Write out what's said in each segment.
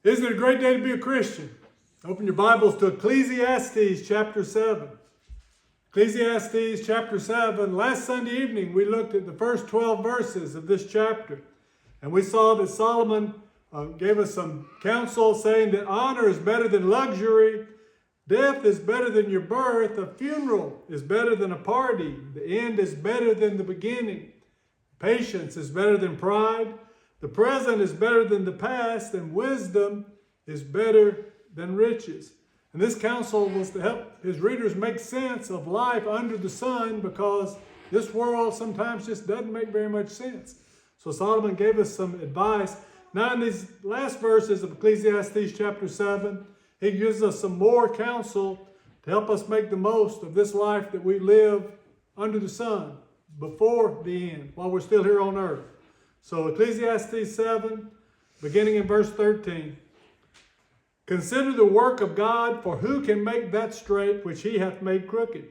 Isn't it a great day to be a Christian? Open your Bibles to Ecclesiastes chapter 7. Ecclesiastes chapter 7. Last Sunday evening, we looked at the first 12 verses of this chapter. And we saw that Solomon gave us some counsel saying that honor is better than luxury, death is better than your birth, a funeral is better than a party, the end is better than the beginning, patience is better than pride, the present is better than the past, and wisdom is better than riches. And this counsel was to help his readers make sense of life under the sun, because this world sometimes just doesn't make very much sense. So Solomon gave us some advice. Now in these last verses of Ecclesiastes chapter 7, he gives us some more counsel to help us make the most of this life that we live under the sun before the end, while we're still here on earth. So Ecclesiastes 7, beginning in verse 13. Consider the work of God, for who can make that straight which he hath made crooked?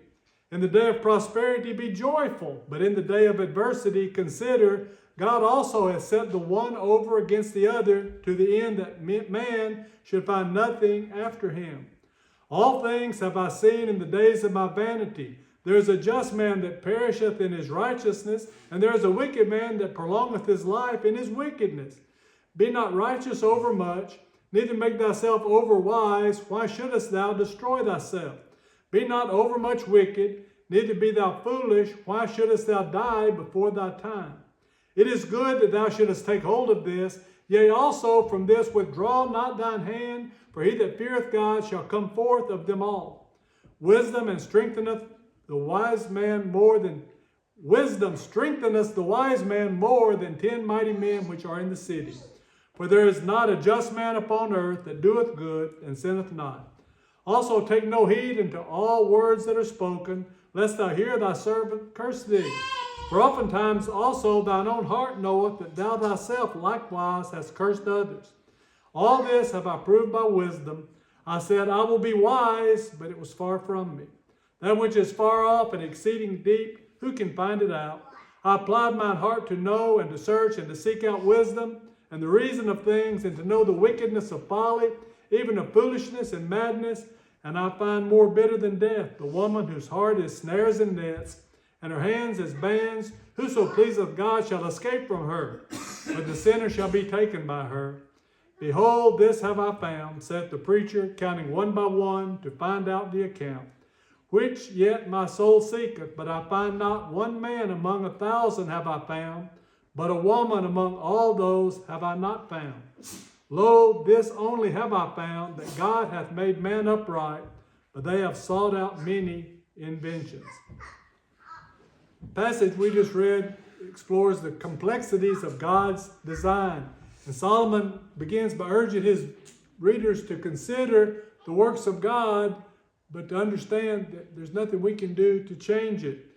In the day of prosperity be joyful, but in the day of adversity consider, God also has set the one over against the other, to the end that man should find nothing after him. All things have I seen in the days of my vanity. There is a just man that perisheth in his righteousness, and there is a wicked man that prolongeth his life in his wickedness. Be not righteous over much, neither make thyself over wise. Why shouldest thou destroy thyself? Be not overmuch wicked, neither be thou foolish. Why shouldest thou die before thy time? It is good that thou shouldest take hold of this. Yea, also from this withdraw not thine hand, for he that feareth God shall come forth of them all. Wisdom strengtheneth the wise man more than 10 mighty men which are in the city. For there is not a just man upon earth that doeth good and sinneth not. Also take no heed unto all words that are spoken, lest thou hear thy servant curse thee. For oftentimes also thine own heart knoweth that thou thyself likewise hast cursed others. All this have I proved by wisdom. I said, I will be wise, but it was far from me. That which is far off and exceeding deep, who can find it out? I applied mine heart to know and to search and to seek out wisdom and the reason of things, and to know the wickedness of folly, even of foolishness and madness. And I find more bitter than death the woman whose heart is snares and nets, and her hands as bands. Whoso pleaseth God shall escape from her, but the sinner shall be taken by her. Behold, this have I found, saith the preacher, counting one by one to find out the account. Which yet my soul seeketh, but I find not. One man among 1,000 have I found, but a woman among all those have I not found. Lo, this only have I found, that God hath made man upright, but they have sought out many inventions. The passage we just read explores the complexities of God's design. And Solomon begins by urging his readers to consider the works of God, but to understand that there's nothing we can do to change it.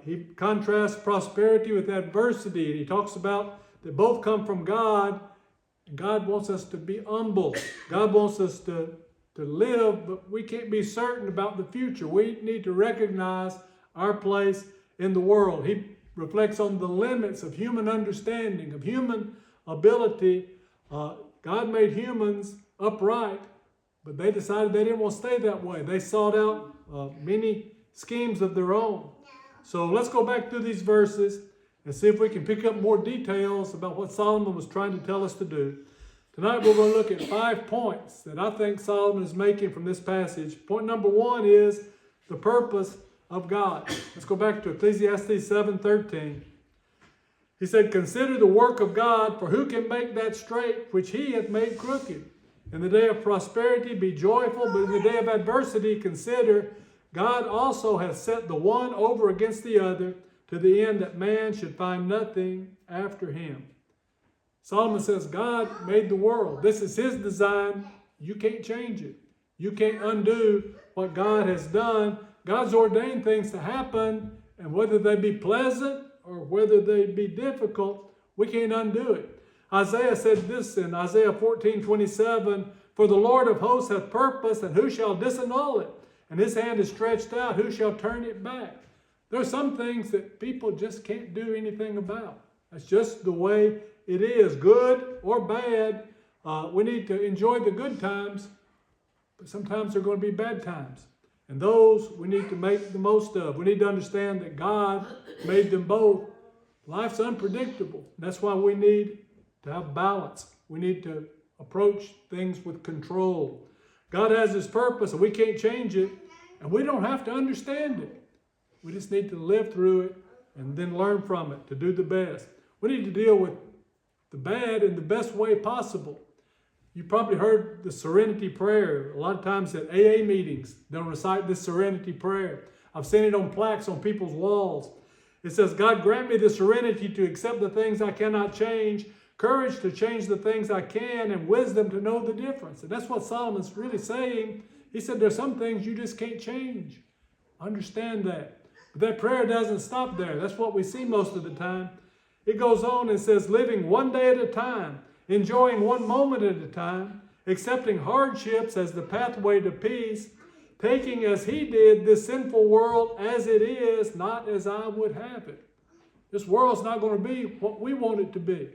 He contrasts prosperity with adversity, and he talks about that both come from God, and God wants us to be humble. God wants us to live, but we can't be certain about the future. We need to recognize our place in the world. He reflects on the limits of human understanding, of human ability. God made humans upright, but they decided they didn't want to stay that way. They sought out many schemes of their own. So let's go back through these verses and see if we can pick up more details about what Solomon was trying to tell us to do. Tonight we're going to look at 5 points that I think Solomon is making from this passage. Point number 1 is the purpose of God. Let's go back to Ecclesiastes 7:13. He said, consider the work of God, for who can make that straight which he hath made crooked? In the day of prosperity be joyful, but in the day of adversity consider, God also hath set the one over against the other, to the end that man should find nothing after him. Solomon says God made the world. This is his design. You can't change it. You can't undo what God has done. God's ordained things to happen, and whether they be pleasant or whether they be difficult, we can't undo it. Isaiah said this in Isaiah 14:27, for the Lord of hosts hath purpose, and who shall disannul it? And his hand is stretched out, who shall turn it back? There are some things that people just can't do anything about. That's just the way it is, good or bad. We need to enjoy the good times, but sometimes there are going to be bad times. And those we need to make the most of. We need to understand that God made them both. Life's unpredictable. That's why we need to have balance. We need to approach things with control. God has His purpose, and we can't change it, and we don't have to understand it. We just need to live through it and then learn from it to do the best. We need to deal with the bad in the best way possible. You probably heard the serenity prayer. A lot of times at AA meetings, they'll recite this serenity prayer. I've seen it on plaques on people's walls. It says, God grant me the serenity to accept the things I cannot change, courage to change the things I can, and wisdom to know the difference. And that's what Solomon's really saying. He said there's some things you just can't change. Understand that. But that prayer doesn't stop there. That's what we see most of the time. It goes on and says, living one day at a time, enjoying one moment at a time, accepting hardships as the pathway to peace, taking as He did this sinful world as it is, not as I would have it. This world's not going to be what we want it to be.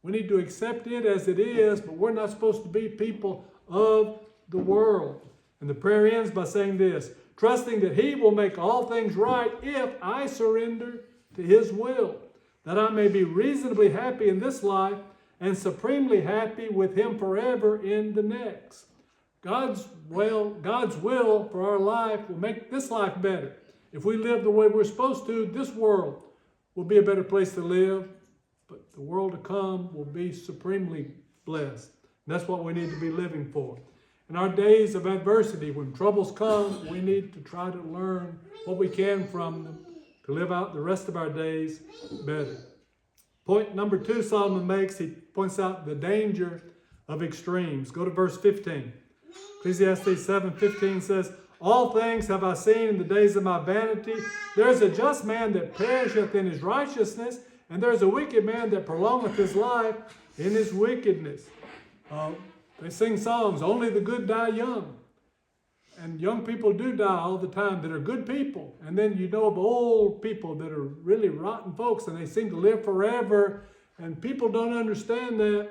We need to accept it as it is, but we're not supposed to be people of the world. And the prayer ends by saying this, trusting that He will make all things right if I surrender to His will, that I may be reasonably happy in this life and supremely happy with Him forever in the next. God's will for our life will make this life better. If we live the way we're supposed to, this world will be a better place to live, but the world to come will be supremely blessed. And that's what we need to be living for. In our days of adversity, when troubles come, we need to try to learn what we can from them to live out the rest of our days better. Point number 2 Solomon makes, he points out the danger of extremes. Go to verse 15. Ecclesiastes 7:15 says, all things have I seen in the days of my vanity. There is a just man that perisheth in his righteousness, and there is a wicked man that prolongeth his life in his wickedness. They sing songs, only the good die young. And young people do die all the time that are good people. And then you know of old people that are really rotten folks, and they seem to live forever. And people don't understand that.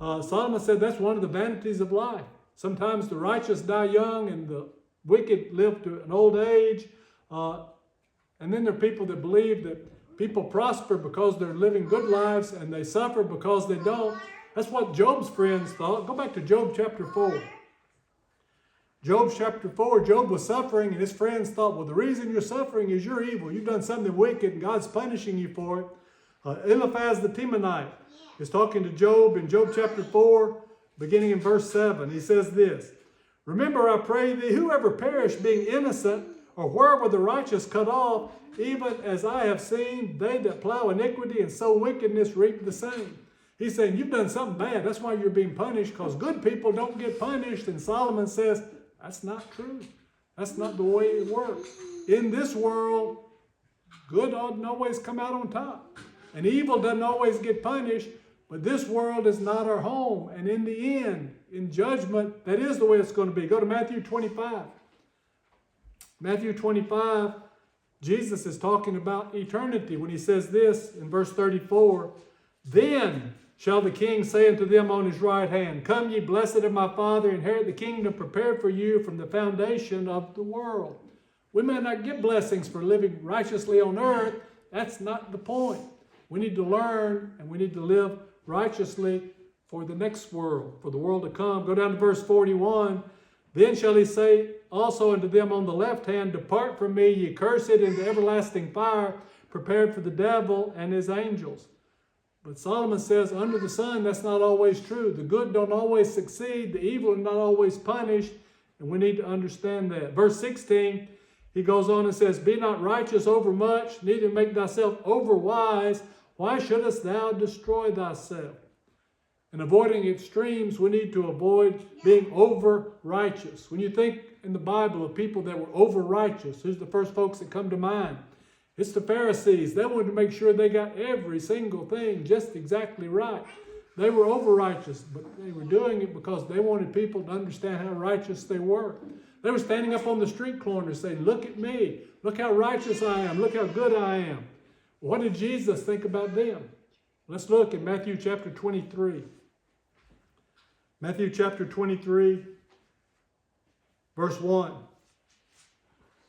Solomon said that's one of the vanities of life. Sometimes the righteous die young and the wicked live to an old age. And then there are people that believe that people prosper because they're living good lives and they suffer because they don't. That's what Job's friends thought. Go back to Job chapter 4. Job chapter 4, Job was suffering, and his friends thought, well, the reason you're suffering is you're evil. You've done something wicked, and God's punishing you for it. Eliphaz the Temanite is talking to Job in Job chapter 4, beginning in verse 7. He says this, remember, I pray thee, whoever perished being innocent, or where were the righteous cut off, even as I have seen, they that plow iniquity and sow wickedness reap the same. He's saying, you've done something bad. That's why you're being punished, because good people don't get punished. And Solomon says, that's not true. That's not the way it works. In this world, good doesn't always come out on top. And evil doesn't always get punished. But this world is not our home. And in the end, in judgment, that is the way it's going to be. Go to Matthew 25. Matthew 25, Jesus is talking about eternity when He says this in verse 34, then shall the King say unto them on His right hand, come ye blessed of my Father, inherit the kingdom prepared for you from the foundation of the world. We may not get blessings for living righteously on earth. That's not the point. We need to learn and we need to live righteously for the next world, for the world to come. Go down to verse 41. Then shall He say also unto them on the left hand, depart from me, ye cursed, into everlasting fire, prepared for the devil and his angels. But Solomon says, under the sun, that's not always true. The good don't always succeed. The evil are not always punished. And we need to understand that. Verse 16, he goes on and says, be not righteous over much, neither make thyself over wise. Why shouldest thou destroy thyself? In avoiding extremes, we need to avoid being over righteous. When you think in the Bible of people that were over righteous, who's the first folks that come to mind? It's the Pharisees. They wanted to make sure they got every single thing just exactly right. They were over righteous, but they were doing it because they wanted people to understand how righteous they were. They were standing up on the street corners saying, look at me. Look how righteous I am. Look how good I am. What did Jesus think about them? Let's look at Matthew chapter 23. Matthew chapter 23, verse 1. It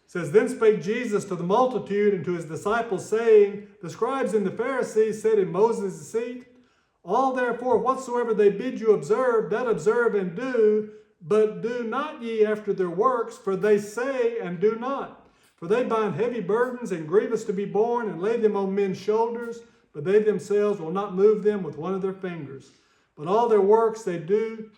says, Then spake Jesus to the multitude and to his disciples, saying, The scribes and the Pharisees sit in Moses' seat. All therefore whatsoever they bid you observe, that observe and do, but do not ye after their works, for they say and do not. For they bind heavy burdens and grievous to be borne, and lay them on men's shoulders, but they themselves will not move them with one of their fingers. But all their works they do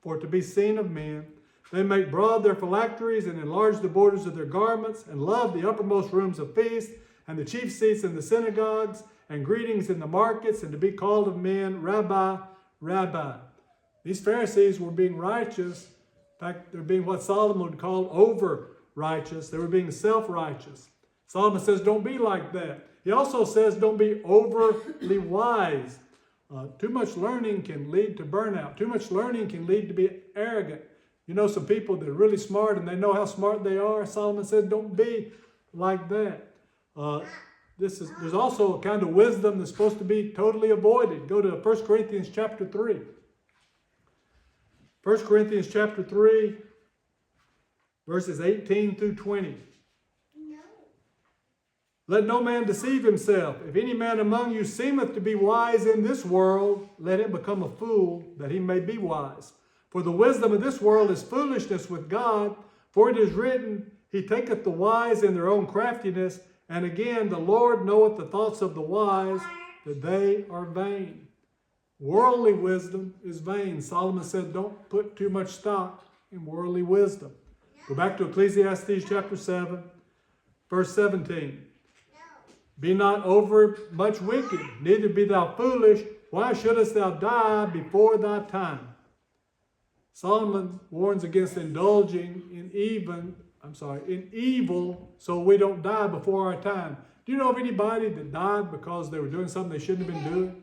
for to be seen of men. They make broad their phylacteries, and enlarge the borders of their garments, and love the uppermost rooms of feasts, and the chief seats in the synagogues, and greetings in the markets, and to be called of men, Rabbi, Rabbi. These Pharisees were being righteous. In fact, they're being what Solomon would call over-righteous. They were being self-righteous. Solomon says, don't be like that. He also says, don't be overly wise. Too much learning can lead to burnout. Too much learning can lead to be arrogant. You know some people that are really smart and they know how smart they are. Solomon says, don't be like that. There's also a kind of wisdom that's supposed to be totally avoided. Go to 1 Corinthians chapter 3. 1 Corinthians chapter 3, verses 18 through 20. Let no man deceive himself. If any man among you seemeth to be wise in this world, let him become a fool, that he may be wise. For the wisdom of this world is foolishness with God. For it is written, He taketh the wise in their own craftiness. And again, the Lord knoweth the thoughts of the wise, that they are vain. Worldly wisdom is vain. Solomon said, don't put too much stock in worldly wisdom. Go back to Ecclesiastes chapter 7, verse 17. Be not over much wicked, neither be thou foolish. Why shouldest thou die before thy time? Solomon warns against indulging in evil, so we don't die before our time. Do you know of anybody that died because they were doing something they shouldn't have been doing?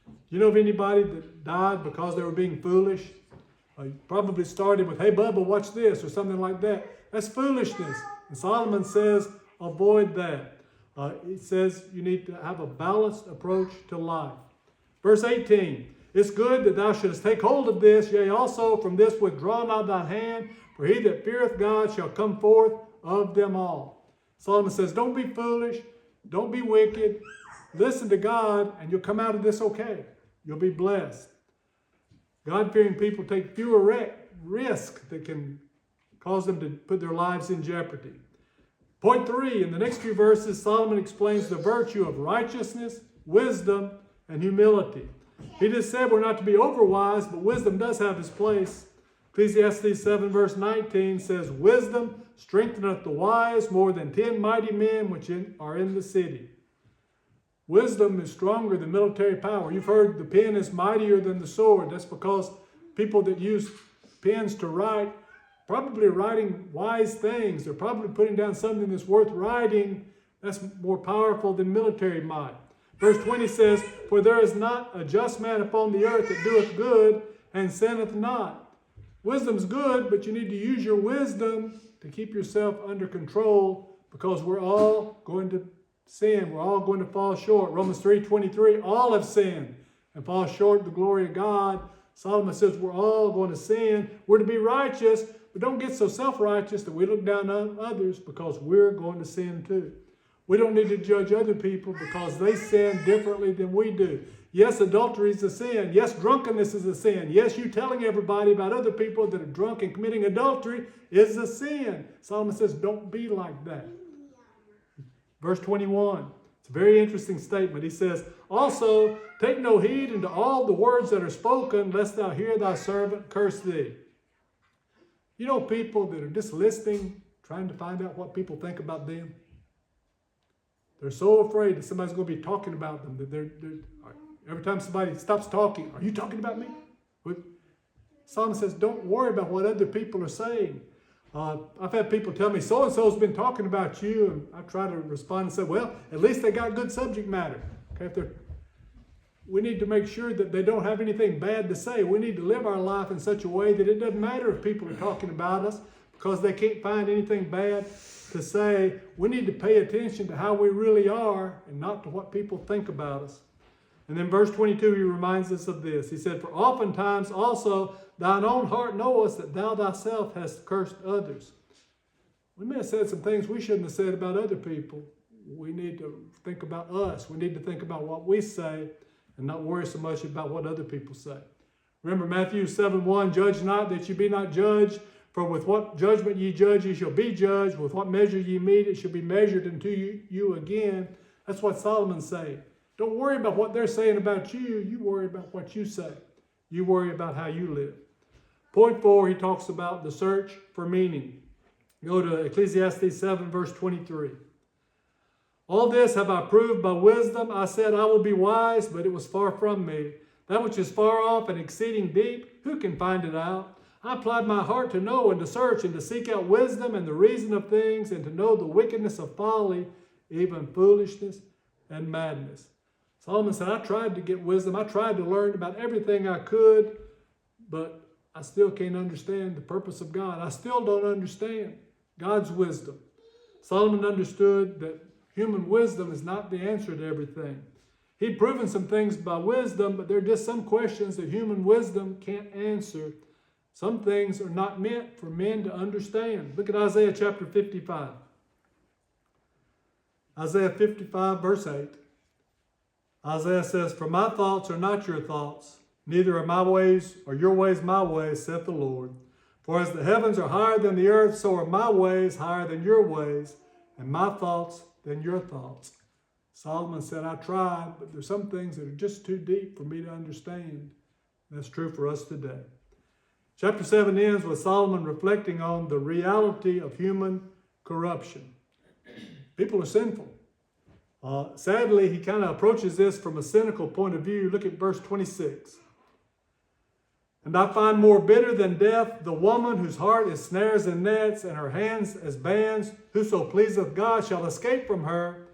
Do you know of anybody that died because they were being foolish? Probably started with, hey, Bubba, watch this, or something like that. That's foolishness. And Solomon says, avoid that. He says you need to have a balanced approach to life. Verse 18, it's good that thou shouldest take hold of this, yea, also from this withdraw not thine hand, for he that feareth God shall come forth of them all. Solomon says, don't be foolish, don't be wicked, listen to God, and you'll come out of this okay. You'll be blessed. God-fearing people take fewer risks that can cause them to put their lives in jeopardy. Point 3, in the next few verses, Solomon explains the virtue of righteousness, wisdom, and humility. He just said we're not to be overwise, but wisdom does have its place. Ecclesiastes 7 verse 19 says, Wisdom strengtheneth the wise more than 10 mighty men which are in the city. Wisdom is stronger than military power. You've heard the pen is mightier than the sword. That's because people that use pens to write probably writing wise things. They're probably putting down something that's worth writing. That's more powerful than military might. Verse 20 says, For there is not a just man upon the earth that doeth good and sinneth not. Wisdom's good, but you need to use your wisdom to keep yourself under control, because we're all going to sin. We're all going to fall short. Romans 3:23, all have sinned and fall short of the glory of God. Solomon says we're all going to sin. We're to be righteous, but don't get so self-righteous that we look down on others, because we're going to sin too. We don't need to judge other people because they sin differently than we do. Yes, adultery is a sin. Yes, drunkenness is a sin. Yes, you telling everybody about other people that are drunk and committing adultery is a sin. Solomon says, don't be like that. Verse 21, it's a very interesting statement. He says, Also, take no heed unto all the words that are spoken, lest thou hear thy servant curse thee. You know people that are just listening, trying to find out what people think about them? They're so afraid that somebody's going to be talking about them that they're every time somebody stops talking, are you talking about me? Solomon says, don't worry about what other people are saying. I've had people tell me, so-and-so's been talking about you, and I try to respond and say, well, at least they got good subject matter. Okay, we need to make sure that they don't have anything bad to say. We need to live our life in such a way that it doesn't matter if people are talking about us, because they can't find anything bad to say. We need to pay attention to how we really are and not to what people think about us. And then verse 22, he reminds us of this. He said, for oftentimes also thine own heart knowest that thou thyself hast cursed others. We may have said some things we shouldn't have said about other people. We need to think about us. We need to think about what we say and not worry so much about what other people say. Remember Matthew 7:1, judge not that you be not judged, for with what judgment ye judge, ye shall be judged. With what measure ye mete, it shall be measured unto you again. That's what Solomon's saying. Don't worry about what they're saying about you. You worry about what you say. You worry about how you live. Point 4, he talks about the search for meaning. Go to Ecclesiastes 7, verse 23. All this have I proved by wisdom. I said, I will be wise, but it was far from me. That which is far off and exceeding deep, who can find it out? I applied my heart to know and to search and to seek out wisdom and the reason of things and to know the wickedness of folly, even foolishness and madness. Solomon said, I tried to get wisdom. I tried to learn about everything I could, but I still can't understand the purpose of God. I still don't understand God's wisdom. Solomon understood that human wisdom is not the answer to everything. He'd proven some things by wisdom, but there are just some questions that human wisdom can't answer. Some things are not meant for men to understand. Look at Isaiah chapter 55. Isaiah 55, verse 8. Isaiah says, for my thoughts are not your thoughts, neither are my ways or your ways my ways, saith the Lord. For as the heavens are higher than the earth, so are my ways higher than your ways, and my thoughts than your thoughts. Solomon said, I tried, but there's some things that are just too deep for me to understand. That's true for us today. Chapter 7 ends with Solomon reflecting on the reality of human corruption. People are sinful. Sadly, he kind of approaches this from a cynical point of view. Look at verse 26. And I find more bitter than death the woman whose heart is snares and nets, and her hands as bands. Whoso pleaseth God shall escape from her,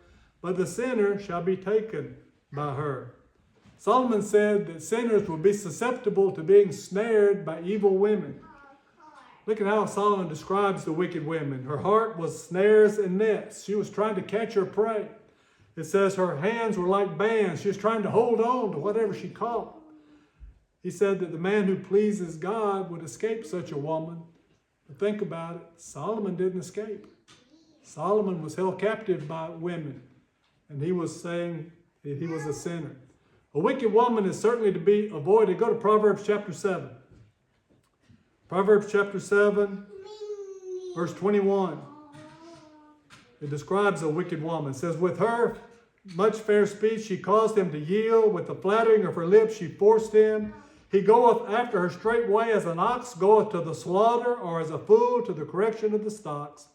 but the sinner shall be taken by her. Solomon said that sinners would be susceptible to being snared by evil women. Look at how Solomon describes the wicked women. Her heart was snares and nets. She was trying to catch her prey. It says her hands were like bands. She was trying to hold on to whatever she caught. He said that the man who pleases God would escape such a woman. But think about it. Solomon didn't escape. Solomon was held captive by women. And he was saying that he was a sinner. A wicked woman is certainly to be avoided. Go to Proverbs chapter 7. Proverbs chapter 7, verse 21. It describes a wicked woman. It says, with her much fair speech she caused him to yield. With the flattering of her lips she forced him. He goeth after her straightway as an ox goeth to the slaughter, or as a fool to the correction of the stocks.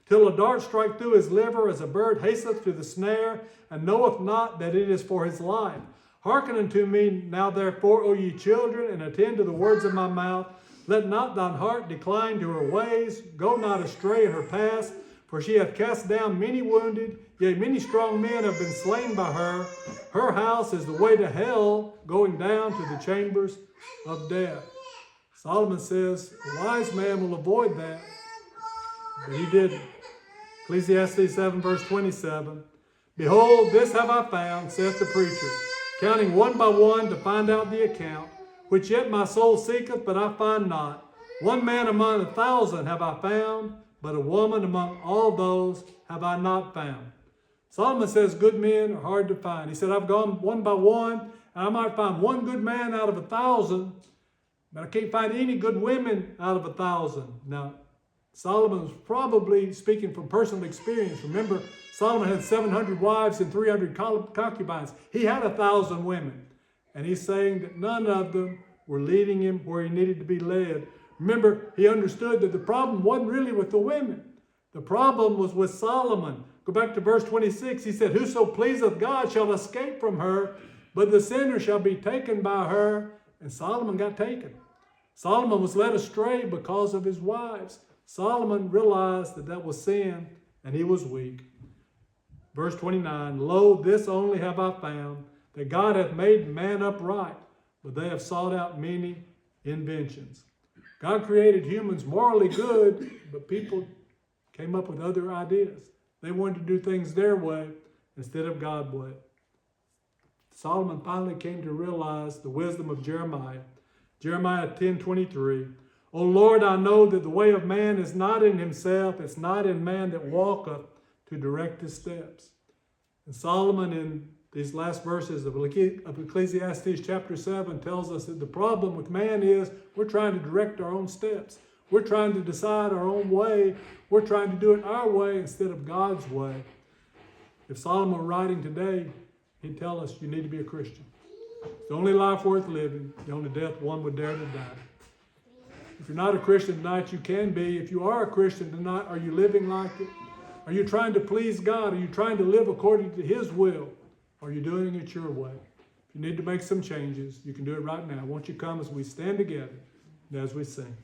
Till a dart strike through his liver, as a bird hasteth to the snare, and knoweth not that it is for his life. Hearken unto me now therefore, O ye children, and attend to the words of my mouth. Let not thine heart decline to her ways. Go not astray in her paths, for she hath cast down many wounded. Yea, many strong men have been slain by her. Her house is the way to hell, going down to the chambers of death. Solomon says, a wise man will avoid that, but he didn't. Ecclesiastes 7, verse 27. Behold, this have I found, saith the preacher, counting one by one to find out the account, which yet my soul seeketh, but I find not. One man among 1,000 have I found, but a woman among all those have I not found. Solomon says good men are hard to find. He said, I've gone one by one, and I might find one good man out of 1,000, but I can't find any good women out of 1,000. Now, Solomon was probably speaking from personal experience. Remember, Solomon had 700 wives and 300 concubines. He had 1,000 women. And he's saying that none of them were leading him where he needed to be led. Remember, he understood that the problem wasn't really with the women. The problem was with Solomon. Go back to verse 26. He said, whoso pleaseth God shall escape from her, but the sinner shall be taken by her. And Solomon got taken. Solomon was led astray because of his wives. Solomon realized that that was sin, and he was weak. Verse 29, lo, this only have I found, that God hath made man upright, but they have sought out many inventions. God created humans morally good, but people came up with other ideas. They wanted to do things their way instead of God's way. Solomon finally came to realize the wisdom of Jeremiah. Jeremiah 10:23. O Lord, I know that the way of man is not in himself, it's not in man that walketh to direct his steps. And Solomon, in these last verses of Ecclesiastes chapter 7, tells us that the problem with man is we're trying to direct our own steps. We're trying to decide our own way. We're trying to do it our way instead of God's way. If Solomon were writing today, he'd tell us you need to be a Christian. It's the only life worth living, the only death one would dare to die. If you're not a Christian tonight, you can be. If you are a Christian tonight, are you living like it? Are you trying to please God? Are you trying to live according to His will? Or are you doing it your way? If you need to make some changes, you can do it right now. Won't you come as we stand together and as we sing?